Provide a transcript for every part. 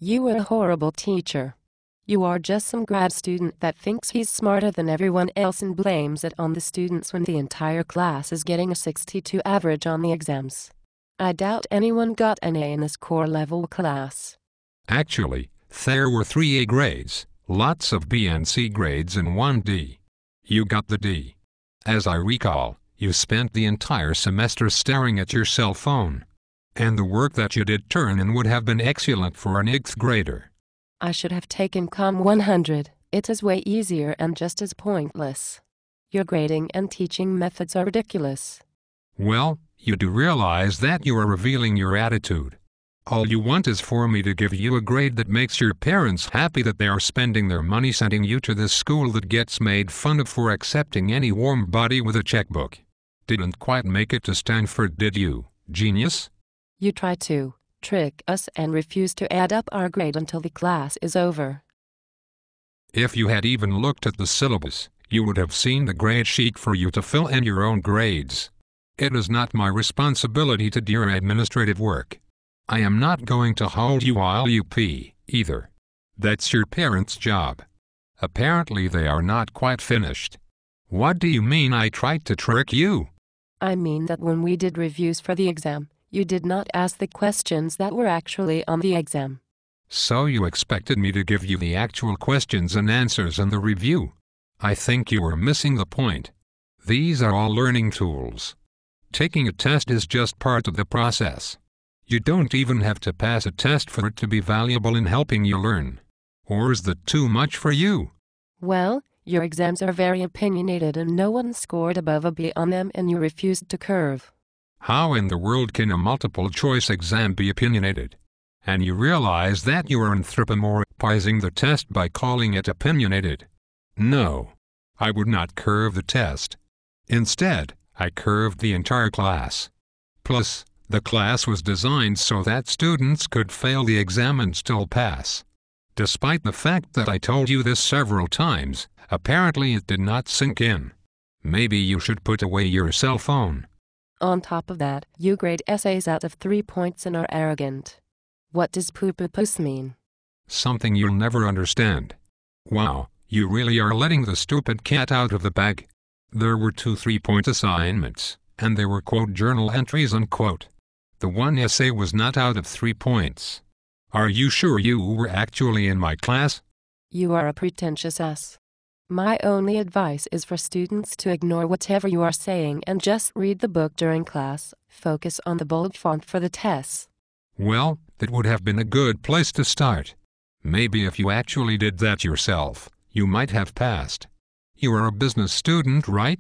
You are a horrible teacher. You are just some grad student that thinks he's smarter than everyone else and blames it on the students when the entire class is getting a 62 average on the exams. I doubt anyone got an A in this core level class. Actually, there were 3 A grades, lots of B and C grades and 1 D. You got the D. As I recall, you spent the entire semester staring at your cell phone. And the work that you did turn in would have been excellent for an 8th grader. I should have taken COM 100. It is way easier and just as pointless. Your grading and teaching methods are ridiculous. Well, you do realize that you are revealing your attitude. All you want is for me to give you a grade that makes your parents happy that they are spending their money sending you to this school that gets made fun of for accepting any warm body with a checkbook. Didn't quite make it to Stanford, did you, genius? You try to trick us and refuse to add up our grade until the class is over. If you had even looked at the syllabus, you would have seen the grade sheet for you to fill in your own grades. It is not my responsibility to do your administrative work. I am not going to hold you while you pee, either. That's your parents' job. Apparently they are not quite finished. What do you mean I tried to trick you? I mean that when we did reviews for the exam, you did not ask the questions that were actually on the exam. So you expected me to give you the actual questions and answers in the review? I think you are missing the point. These are all learning tools. Taking a test is just part of the process. You don't even have to pass a test for it to be valuable in helping you learn. Or is that too much for you? Well, your exams are very opinionated and no one scored above a B on them and you refused to curve. How in the world can a multiple-choice exam be opinionated? And you realize that you are anthropomorphizing the test by calling it opinionated. No, I would not curve the test. Instead, I curved the entire class. Plus, the class was designed so that students could fail the exam and still pass. Despite the fact that I told you this several times, apparently it did not sink in. Maybe you should put away your cell phone. On top of that, you grade essays out of 3 points and are arrogant. What does poo-poo-poos mean? Something you'll never understand. Wow, you really are letting the stupid cat out of the bag. There were 2 3-point assignments, and they were quote journal entries unquote. The one essay was not out of 3 points. Are you sure you were actually in my class? You are a pretentious ass. My only advice is for students to ignore whatever you are saying and just read the book during class. Focus on the bold font for the tests. Well, that would have been a good place to start. Maybe if you actually did that yourself, you might have passed. You are a business student, right?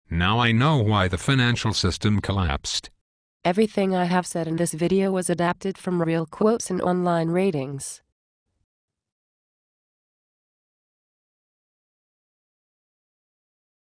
Now I know why the financial system collapsed. Everything I have said in this video was adapted from real quotes and online ratings.